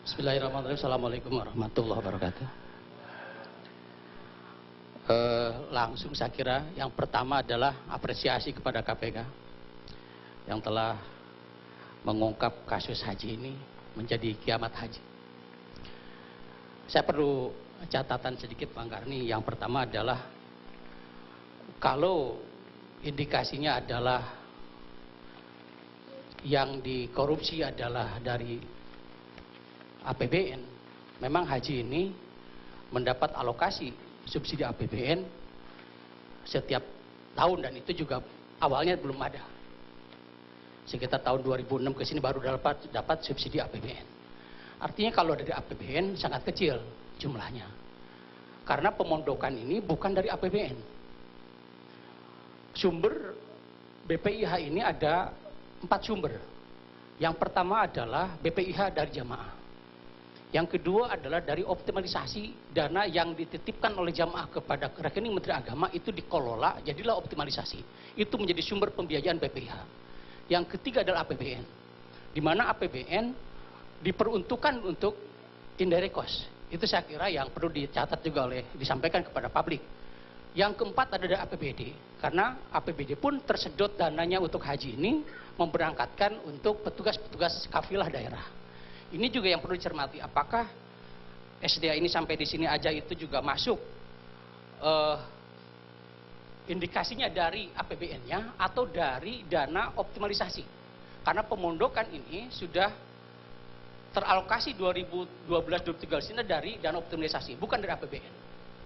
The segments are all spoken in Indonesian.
Bismillahirrahmanirrahim. Assalamualaikum warahmatullahi wabarakatuh. Langsung saya kira yang pertama adalah apresiasi kepada KPK yang telah mengungkap kasus haji ini menjadi kiamat haji. Saya perlu catatan sedikit Bang Karni. Yang pertama adalah kalau indikasinya adalah yang dikorupsi adalah dari APBN, memang haji ini mendapat alokasi subsidi APBN setiap tahun, dan itu juga awalnya belum ada. Sekitar tahun 2006 ke sini baru dapat subsidi APBN. Artinya kalau dari APBN sangat kecil jumlahnya. Karena pemondokan ini bukan dari APBN. Sumber BPIH ini ada 4 sumber. Yang pertama adalah BPIH dari jamaah. Yang kedua adalah dari optimalisasi dana yang dititipkan oleh jamaah kepada rekening Menteri Agama, itu dikelola, jadilah optimalisasi. Itu menjadi sumber pembiayaan BPIH. Yang ketiga adalah APBN, di mana APBN diperuntukkan untuk indirect cost. Itu saya kira yang perlu dicatat juga disampaikan kepada publik. Yang keempat adalah APBD, karena APBD pun tersedot dananya untuk haji ini memberangkatkan untuk petugas-petugas kafilah daerah. Ini juga yang perlu dicermati, apakah SDA ini sampai di sini aja itu juga masuk indikasinya dari APBN-nya atau dari dana optimalisasi. Karena pemondokan ini sudah teralokasi 2012-2013 ini dari dana optimalisasi, bukan dari APBN.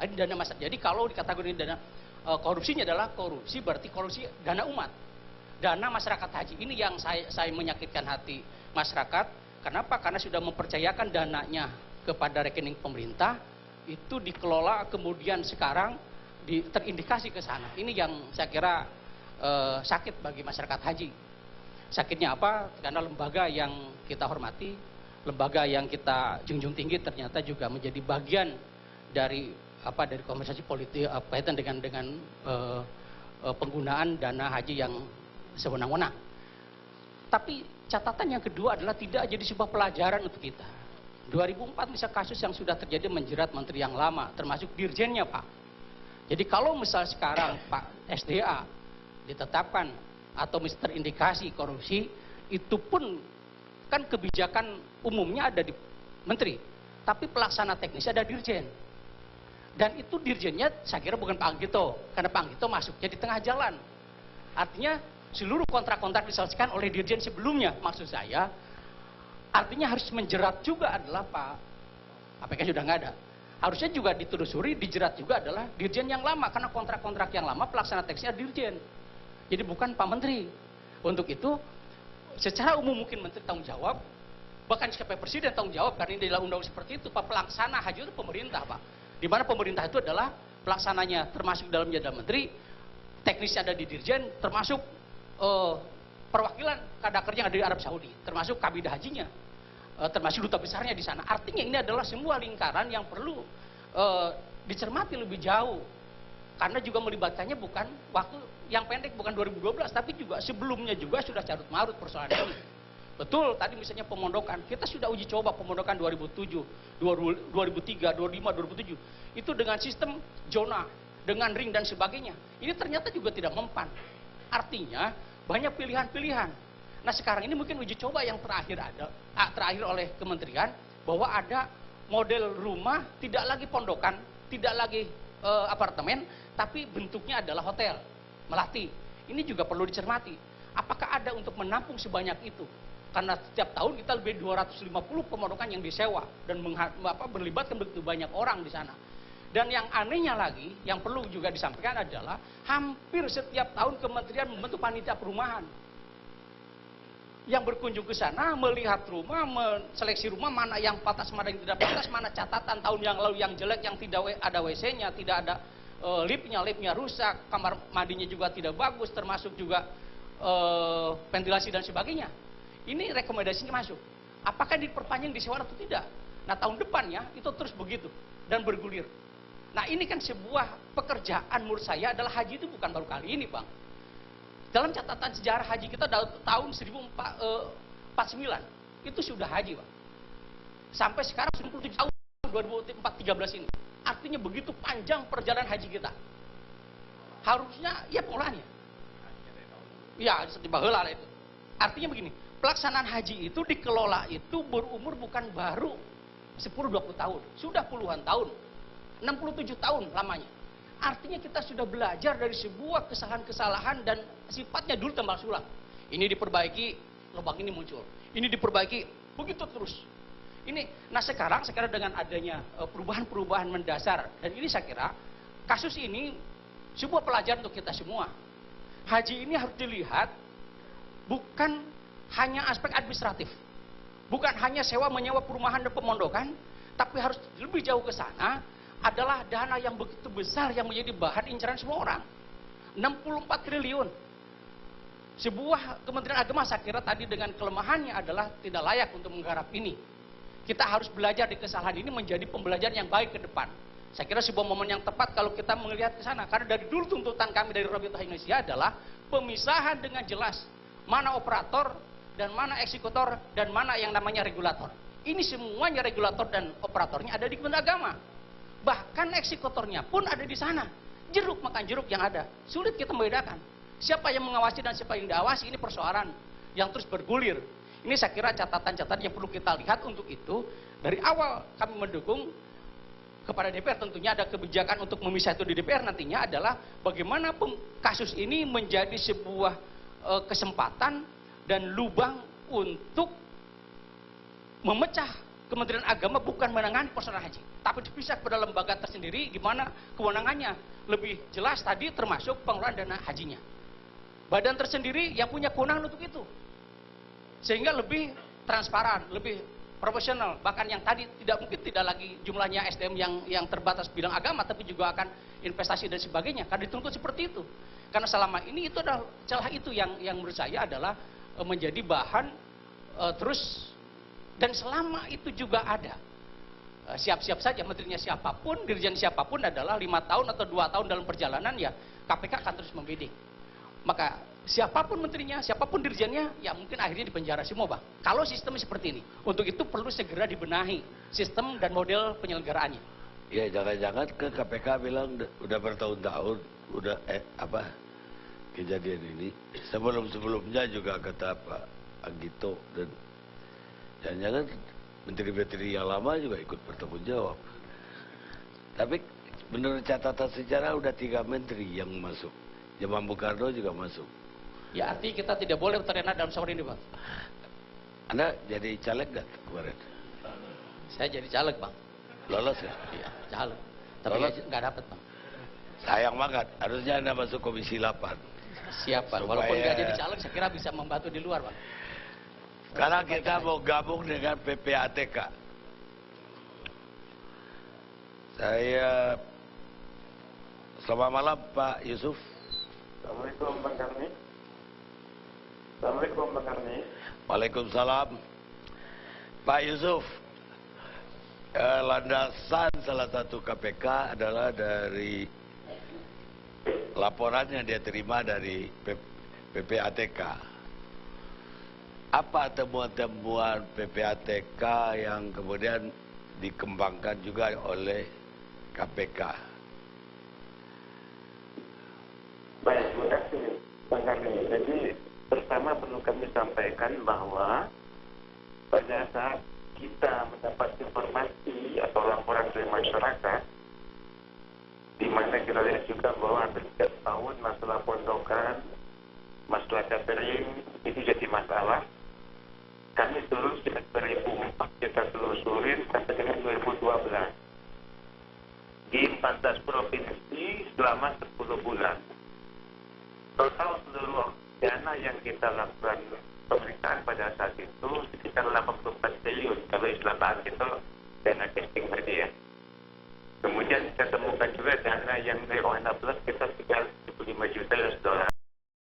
Ini dana masyarakat. Jadi kalau dikategori dana korupsinya adalah korupsi, berarti korupsi dana umat, dana masyarakat haji. Ini yang saya menyakitkan hati masyarakat. Kenapa? Karena sudah mempercayakan dananya kepada rekening pemerintah, itu dikelola, kemudian sekarang terindikasi ke sana. Ini yang saya kira sakit bagi masyarakat haji. Sakitnya apa? Karena lembaga yang kita hormati, lembaga yang kita junjung tinggi ternyata juga menjadi bagian dari konversasi politik kaitan dengan penggunaan dana haji yang sewenang-wenang. Tapi catatan yang kedua adalah tidak jadi sebuah pelajaran untuk kita. 2004 misal kasus yang sudah terjadi menjerat menteri yang lama, termasuk dirjennya Pak. Jadi kalau misal sekarang Pak SDA ditetapkan atau terindikasi korupsi, itu pun kan kebijakan umumnya ada di menteri, tapi pelaksana teknisnya ada dirjen. Dan itu dirjennya saya kira bukan Pak Anggito, karena Pak Anggito masuknya di tengah jalan. Artinya seluruh kontrak-kontrak diselesaikan oleh dirjen sebelumnya. Maksud saya, artinya harus menjerat juga adalah Pak APK sudah nggak ada. Harusnya juga ditelusuri, dijerat juga adalah dirjen yang lama, karena kontrak-kontrak yang lama pelaksana teknisnya dirjen. Jadi bukan Pak Menteri. Untuk itu, secara umum mungkin Menteri tanggung jawab, bahkan sampai Presiden tanggung jawab, karena ini adalah undang seperti itu. Pak pelaksana haji itu pemerintah Pak. Di mana pemerintah itu adalah pelaksananya, termasuk dalam jadwal Menteri, teknisnya ada di dirjen, termasuk perwakilan kadakernya ada di Arab Saudi, termasuk kabinet hajinya, termasuk duta besarnya di sana. Artinya ini adalah semua lingkaran yang perlu dicermati lebih jauh, karena juga melibatkannya bukan waktu yang pendek, bukan 2012, tapi juga sebelumnya juga sudah carut marut persoalan ini. Betul, tadi misalnya pemondokan, kita sudah uji coba pemondokan 2007, 2003, 2005, 2007, itu dengan sistem zona, dengan ring dan sebagainya. Ini ternyata juga tidak mempan. Artinya banyak pilihan-pilihan. Nah sekarang ini mungkin uji coba yang terakhir oleh kementerian, bahwa ada model rumah, tidak lagi pondokan, tidak lagi apartemen, tapi bentuknya adalah hotel melati. Ini juga perlu dicermati. Apakah ada untuk menampung sebanyak itu? Karena setiap tahun kita lebih 250 pemondokan yang disewa dan berlibatkan begitu banyak orang di sana. Dan yang anehnya lagi, yang perlu juga disampaikan adalah hampir setiap tahun kementerian membentuk panitia perumahan yang berkunjung ke sana, melihat rumah, menseleksi rumah, mana yang pantas, mana yang tidak pantas, mana catatan tahun yang lalu yang jelek, yang tidak ada WC-nya, tidak ada liftnya rusak, kamar mandinya juga tidak bagus, termasuk juga ventilasi dan sebagainya. Ini rekomendasinya masuk. Apakah diperpanjang, disewa atau tidak? Nah tahun depannya itu terus begitu dan bergulir. Nah ini kan sebuah pekerjaan menurut saya adalah haji itu bukan baru kali ini Bang. Dalam catatan sejarah haji kita tahun 1049 itu sudah haji Bang. sampai sekarang 97 tahun 2013 ini. Artinya begitu panjang perjalanan haji kita. Harusnya ya pengolahannya. Ya, seperti baheula itu. Artinya begini, pelaksanaan haji itu dikelola itu berumur bukan baru 10-20 tahun, sudah puluhan tahun, 67 tahun lamanya. Artinya kita sudah belajar dari sebuah kesalahan-kesalahan dan sifatnya dulu tambal sulam. Ini diperbaiki, lubang ini muncul. Ini diperbaiki, begitu terus. Nah sekarang dengan adanya perubahan-perubahan mendasar, dan ini saya kira kasus ini sebuah pelajaran untuk kita semua. Haji ini harus dilihat bukan hanya aspek administratif, bukan hanya sewa menyewa perumahan dan pemondokan, tapi harus lebih jauh ke sana adalah dana yang begitu besar yang menjadi bahan incaran semua orang. 64 triliun. Sebuah Kementerian Agama saya kira tadi dengan kelemahannya adalah tidak layak untuk menggarap ini. Kita harus belajar di kesalahan ini menjadi pembelajaran yang baik ke depan. Saya kira sebuah momen yang tepat kalau kita melihat ke sana. Karena dari dulu tuntutan kami dari Rabitah Indonesia adalah pemisahan dengan jelas mana operator dan mana eksekutor dan mana yang namanya regulator. Ini semuanya regulator dan operatornya ada di Kementerian Agama. Bahkan eksekutornya pun ada di sana. Jeruk makan jeruk yang ada. Sulit kita membedakan. Siapa yang mengawasi dan siapa yang diawasi, ini persoalan yang terus bergulir. Ini saya kira catatan-catatan yang perlu kita lihat. Untuk itu, dari awal kami mendukung kepada DPR, tentunya ada kebijakan untuk memisah itu di DPR nantinya adalah bagaimana kasus ini menjadi sebuah kesempatan dan lubang untuk memecah Kementerian Agama bukan menangani persoalan haji, tapi dipisah kepada lembaga tersendiri di mana kewenangannya lebih jelas tadi, termasuk pengelolaan dana hajinya. Badan tersendiri yang punya kewenangan untuk itu, sehingga lebih transparan, lebih profesional. Bahkan yang tadi tidak lagi jumlahnya SDM yang terbatas bidang agama, tapi juga akan investasi dan sebagainya. Karena dituntut seperti itu. Karena selama ini itu adalah celah itu yang menurut saya adalah menjadi bahan terus. Dan selama itu juga ada, siap-siap saja menterinya siapapun, dirjen siapapun adalah 5 tahun atau 2 tahun dalam perjalanan, ya KPK akan terus membidik. Maka siapapun menterinya, siapapun dirjennya, ya mungkin akhirnya dipenjara semua, Bang. Kalau sistemnya seperti ini, untuk itu perlu segera dibenahi sistem dan model penyelenggaraannya. Ya jangan-jangan ke KPK bilang udah bertahun-tahun, udah kejadian ini. Sebelum-sebelumnya juga kata Pak Anggito dan jangan-jangan menteri-menteri yang lama juga ikut bertanggung jawab. Tapi menurut catatan sejarah udah 3 menteri yang masuk. Zaman Bung Karno juga masuk. Ya artinya kita tidak boleh terlena dalam soal ini, Bang. Anda jadi caleg gak kemarin? Saya jadi caleg, Bang. Lolos ya? Iya, caleg. Tapi nggak dapat, Bang. Sayang banget, harusnya Anda masuk Komisi 8. Siap, Bang. Walaupun nggak jadi caleg, saya kira bisa membantu di luar, Bang. Sekarang kita mau gabung dengan PPATK. Selamat malam Pak Yusuf. Assalamualaikum Bang Karni. Assalamualaikum Bang Karni. Waalaikumsalam. Pak Yusuf, landasan salah satu KPK adalah dari laporan yang dia terima dari PPATK. Apa temuan-temuan PPATK yang kemudian dikembangkan juga oleh KPK? Baik, terima kasih Bang Karni. Jadi pertama perlu kami sampaikan bahwa pada saat kita mendapat informasi atau laporan dari masyarakat, di mana kita lihat juga bahwa hampir setiap tahun masalah pondokan, masalah catering itu jadi masalah. Kami terus sejak 2004 kita telusurin sampai dengan 2012 di 14 provinsi selama 10 bulan. Total seluruh dana yang kita lakukan pemeriksaan pada saat itu sekitar 84 triliun. Kalau istilah bahasa itu dana casting tadi ya. Kemudian kita temukan juga dana yang dari ONA Plus kita sekitar 75 juta US dollar.